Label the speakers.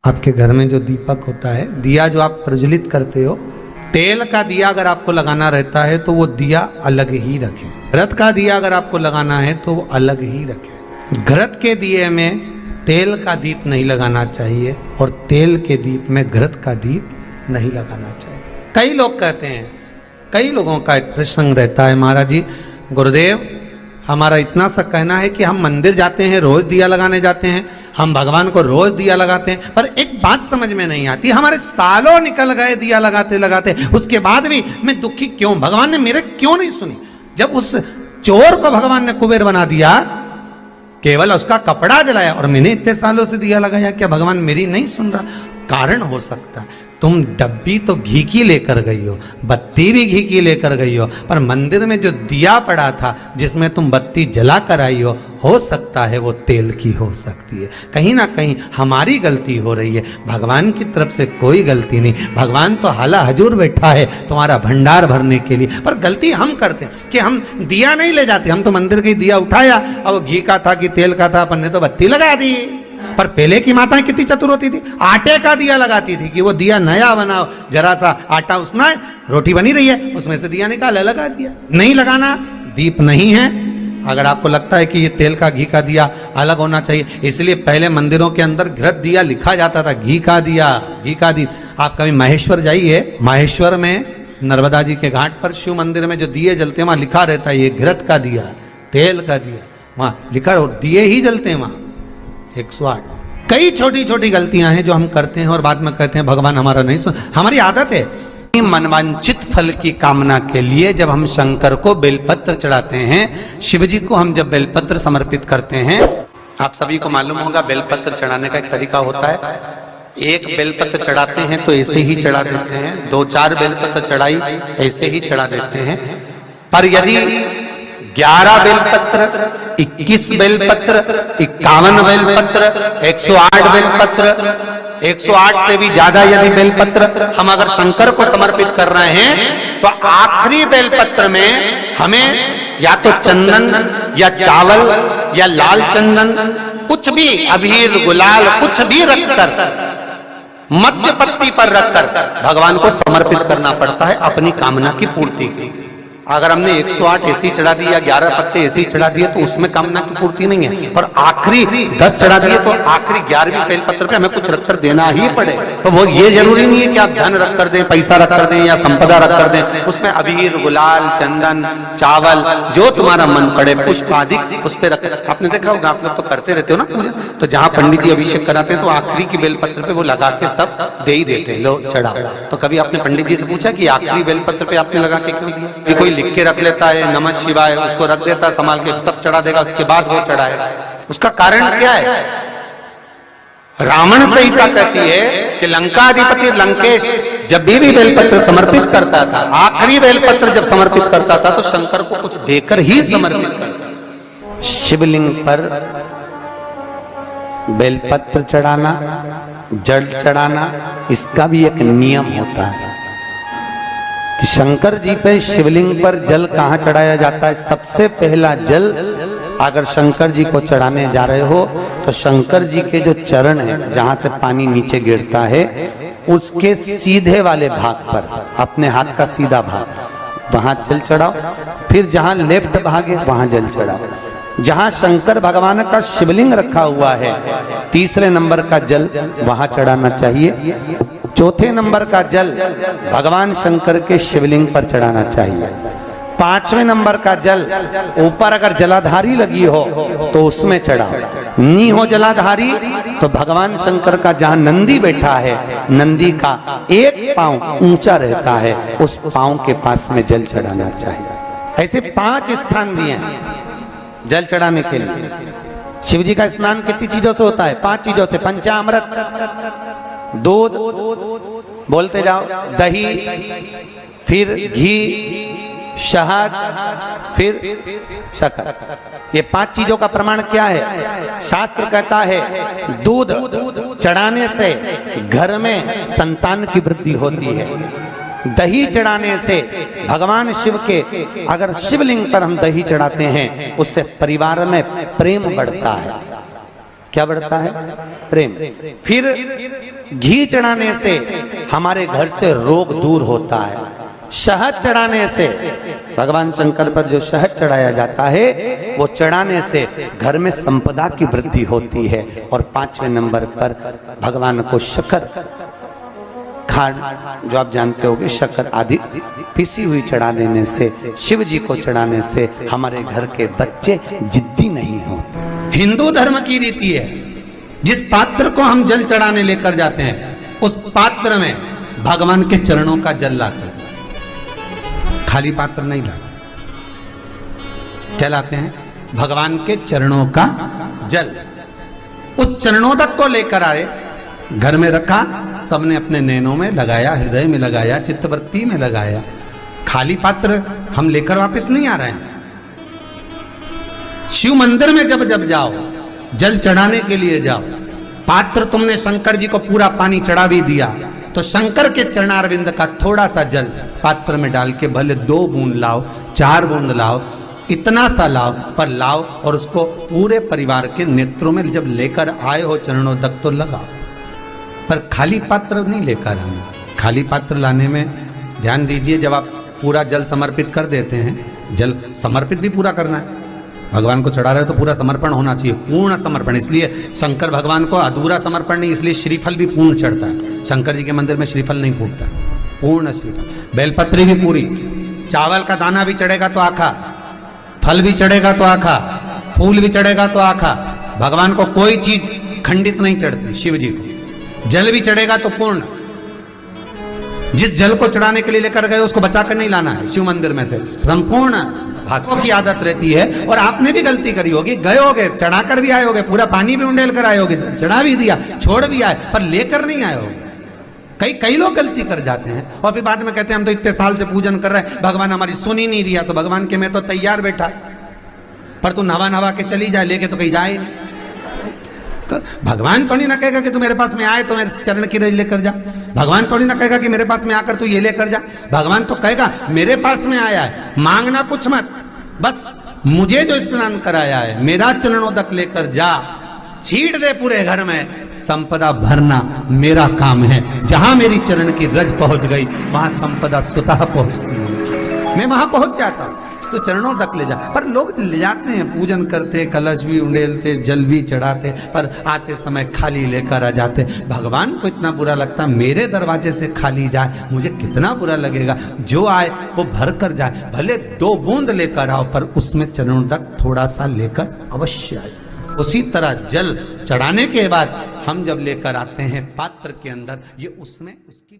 Speaker 1: आपके घर में जो दीपक होता है, दिया जो आप प्रज्वलित करते हो, तेल का दिया अगर आपको लगाना रहता है तो वो दिया अलग ही रखें। घृत का दिया अगर आपको लगाना है तो वो अलग ही रखें। घृत के दिए में तेल का दीप नहीं लगाना चाहिए और तेल के दीप में घृत का दीप नहीं लगाना चाहिए। कई लोग कहते हैं, कई लोगों का एक प्रसंग रहता है, महाराज जी गुरुदेव हमारा इतना सा कहना है कि हम मंदिर जाते हैं, रोज दिया लगाने जाते हैं, हम भगवान को रोज दिया लगाते हैं, पर एक बात समझ में नहीं आती, हमारे सालों निकल गए दिया लगाते लगाते, उसके बाद भी मैं दुखी क्यों, भगवान ने मेरे क्यों नहीं सुनी। जब उस चोर को भगवान ने कुबेर बना दिया, केवल उसका कपड़ा जलाया, और मैंने इतने सालों से दिया लगाया, क्या भगवान मेरी नहीं सुन रहा? कारण हो सकता है तुम डब्बी तो घी की लेकर गई हो, बत्ती भी घी की लेकर गई हो, पर मंदिर में जो दिया पड़ा था जिसमें तुम बत्ती जला कर आई हो सकता है वो तेल की हो सकती है। कहीं ना कहीं हमारी गलती हो रही है, भगवान की तरफ से कोई गलती नहीं। भगवान तो हाला हजूर बैठा है तुम्हारा भंडार भरने के लिए, पर गलती हम करते हैं कि हम दिया नहीं ले जाते। हम तो मंदिर का दिया उठाया, अब वो घी का था कि तेल का था, अपन ने तो बत्ती लगा दी। पर पहले की माताएं कितनी चतुर होती थी, आटे का दिया लगाती थी कि वो दिया नया बनाओ, जरा सा आटा उसना, रोटी बनी रही है उसमें से दिया निकाला लगा दिया। नहीं लगाना, दीप नहीं है। अगर आपको लगता है कि ये तेल का घी का दिया अलग होना चाहिए, इसलिए पहले मंदिरों के अंदर घृत दिया लिखा जाता था, घी का दिया, घी का दिया। आप कभी महेश्वर जाइए, महेश्वर में नर्मदा जी के घाट पर शिव मंदिर में जो दिए जलते हैं वहां लिखा रहता है ये घृत का दिया, तेल का दिया, वहां लिखा, और दिए ही जलते हैं वहां 108। कई छोटी छोटी गलतियां हैं जो हम करते हैं और बाद में कहते हैं भगवान हमारा नहीं सुन। हमारी आदत है मनवांचित फल की कामना के लिए जब हम शंकर को बेलपत्र चढ़ाते हैं, शिव जी को हम जब बेलपत्र समर्पित करते हैं, आप सभी को मालूम होगा बेलपत्र चढ़ाने का एक तरीका होता है। एक बेलपत्र चढ़ाते हैं तो ऐसे ही चढ़ा देते हैं, 2-4 बेलपत्र चढ़ाई ऐसे ही चढ़ा देते हैं। पर यदि 11 बेलपत्र, 21 बेलपत्र, 51 बेलपत्र, 108 बेलपत्र, 108 से भी ज्यादा यदि बेलपत्र हम अगर शंकर को समर्पित कर रहे हैं तो आखिरी बेलपत्र में हमें या तो चंदन या चावल या लाल चंदन, कुछ भी अबीर गुलाल कुछ भी रखकर मध्य पत्ती पर रखकर भगवान को समर्पित करना पड़ता है अपनी कामना की पूर्ति के। अगर हमने 108 ऐसी चढ़ा दी या 11 पत्ते ऐसी चढ़ा दिए तो उसमें कामना की पूर्ति नहीं है, और आखिरी 10 चढ़ा दिए तो आखिरी 11वीं बेलपत्र पे हमें कुछ रखकर देना ही पड़े। तो वो ये जरूरी नहीं है कि आप धन रख कर दें, पैसा रख कर दें या संपदा रख कर दें, उसमें अबीर गुलाल चंदन चावल जो तुम्हारा मन पड़े पुष्प आदि उस पर रख। आपने देखा होगा, आप लोग तो करते रहते हो ना पूजा, तो जहाँ पंडित जी अभिषेक कराते हैं तो आखिरी की बेलपत्र पे वो लगा के सब दे ही देते हैं, लो चढ़ाओ। तो कभी आपने पंडित जी से पूछा कि आखिरी बेलपत्र पे आपने लगा के क्यों दिया? कोई लिख के रख लेता है नमः शिवाय, उसको रख देता संभाल के, सब चढ़ा देगा, उसके बाद वो चढ़ाएगा। उसका कारण क्या है? रावण संहिता कहती है कि लंकाधिपति लंकेश जब भी बेलपत्र समर्पित करता था, आखिरी बेलपत्र जब समर्पित करता था तो शंकर को कुछ देकर ही समर्पित करता। शिवलिंग पर बेलपत्र चढ़ाना, जल चढ़ाना, इसका भी एक नियम होता है कि शंकर जी पे शिवलिंग पर जल कहाँ चढ़ाया जाता है। सबसे पहला जल अगर शंकर जी को चढ़ाने जा रहे हो तो शंकर जी के जो चरण है जहां से पानी नीचे गिरता है उसके सीधे वाले भाग पर, अपने हाथ का सीधा भाग, वहां जल चढ़ाओ। फिर जहां लेफ्ट भाग है वहां जल चढ़ाओ। जहां शंकर भगवान का शिवलिंग रखा हुआ है तीसरे नंबर का जल वहां चढ़ाना चाहिए। चौथे नंबर का जल भगवान शंकर के शिवलिंग पर चढ़ाना चाहिए। 5वें नंबर का जल ऊपर अगर जलाधारी लगी हो तो उसमें चढ़ाओ, नहीं हो जलाधारी तो भगवान शंकर का जहां नंदी बैठा है, नंदी का एक पांव ऊंचा रहता है, उस पांव के पास में जल चढ़ाना चाहिए। ऐसे 5 स्थान दिए हैं जल चढ़ाने के लिए। शिव जी का स्नान कितनी चीजों से होता है? 5 चीजों से। पंचामृत, दूध, बोलते जाओ, दही, फिर घी, शहद, फिर शक्कर। ये 5 चीजों का प्रमाण क्या है? शास्त्र कहता है दूध चढ़ाने से घर में संतान की वृद्धि होती है, दही चढ़ाने से भगवान शिव के, अगर शिवलिंग पर हम दही चढ़ाते हैं उससे परिवार में प्रेम बढ़ता है। क्या बढ़ता है? प्रेम। फिर घी चढ़ाने से हमारे घर से रोग दूर होता है। शहद चढ़ाने से, भगवान शंकर पर जो शहद चढ़ाया जाता है वो चढ़ाने से घर में संपदा की वृद्धि होती है। और 5वें नंबर पर भगवान को शक्कर, खांड जो आप जानते होंगे, शक्कर आदि पिसी हुई चढ़ा देने से, शिव जी को चढ़ाने से हमारे घर के बच्चे जिद्दी नहीं होते। हिंदू धर्म की रीति है, जिस पात्र को हम जल चढ़ाने लेकर जाते हैं उस पात्र में भगवान के चरणों का जल लाते हैं, खाली पात्र नहीं लाते। क्या लाते हैं? भगवान के चरणों का जल। उस चरणोदक को लेकर आए, घर में रखा, सबने अपने नैनों में लगाया, हृदय में लगाया, चित्तवृत्ति में लगाया। खाली पात्र हम लेकर वापस नहीं आ रहे हैं। शिव मंदिर में जब जब जाओ, जल चढ़ाने के लिए जाओ, पात्र तुमने शंकर जी को पूरा पानी चढ़ा भी दिया तो शंकर के चरणारविंद का थोड़ा सा जल पात्र में डाल के भले 2 बूंद लाओ, 4 बूंद लाओ, इतना सा लाओ, पर लाओ और उसको पूरे परिवार के नेत्रों में जब लेकर आए हो चरणों तक तो लगाओ। पर खाली पात्र नहीं लेकर आना। खाली पात्र लाने में ध्यान दीजिए, जब आप पूरा जल समर्पित कर देते हैं, जल समर्पित भी पूरा करना है। भगवान को चढ़ा रहे हो तो पूरा समर्पण होना चाहिए, पूर्ण समर्पण। इसलिए शंकर भगवान को अधूरा समर्पण नहीं, इसलिए श्रीफल भी पूर्ण चढ़ता है। शंकर जी के मंदिर में श्रीफल नहीं फूटता, पूर्ण श्रीफल। बेलपत्री भी पूरी, चावल का दाना भी चढ़ेगा तो आखा, फल भी चढ़ेगा तो आखा, फूल भी चढ़ेगा तो आखा। भगवान को कोई चीज खंडित नहीं चढ़ती। शिव जी को जल भी चढ़ेगा तो पूर्ण। जिस जल को चढ़ाने के लिए लेकर गए उसको बचा कर नहीं लाना है शिव मंदिर में से, संपूर्ण। भक्तों की आदत रहती है, और आपने भी गलती करी होगी, गए होगे, चढ़ाकर भी आए होगे, पूरा पानी भी उंडेल कर आए होगे, चढ़ा भी दिया, छोड़ भी आए, पर लेकर नहीं आए होगे। कई लोग गलती कर जाते हैं और फिर बाद में कहते हैं हम तो इतने साल से पूजन कर रहे हैं, भगवान हमारी सुन ही नहीं दिया। तो भगवान के मैं तो तैयार बैठा, पर तू नवा के चली जाए, लेके तो कहीं जाए। तो भगवान थोड़ी ना कहेगा कि तू मेरे पास में आए तो मेरे चरण की रज लेकर जा। भगवान थोड़ी ना कहेगा कि मेरे पास में आकर तू ये लेकर जा। भगवान तो कहेगा मेरे पास में आया है, मांगना कुछ मत, बस मुझे जो स्नान कराया है मेरा चरणोदक लेकर जा, छीट दे पूरे घर में, संपदा भरना मेरा काम है। जहां मेरी चरण की रज पहुंच गई वहां संपदा स्वतः पहुंचती है, मैं वहां पहुंच जाता हूं। तो चरणों तक ले जा। पर लोग ले जाते हैं, पूजन करते, कलश भी उंडेलते, जल भी चढ़ाते, पर आते समय खाली लेकर आ जाते। भगवान को इतना बुरा लगता, मेरे दरवाजे से खाली जाए, मुझे कितना बुरा लगेगा। जो आए वो भर कर जाए, भले 2 बूंद लेकर आओ, पर उसमें चरणों तक थोड़ा सा लेकर अवश्य आए। उसी तरह जल चढ़ाने के बाद हम जब लेकर आते हैं पात्र के अंदर, ये उसमें उसकी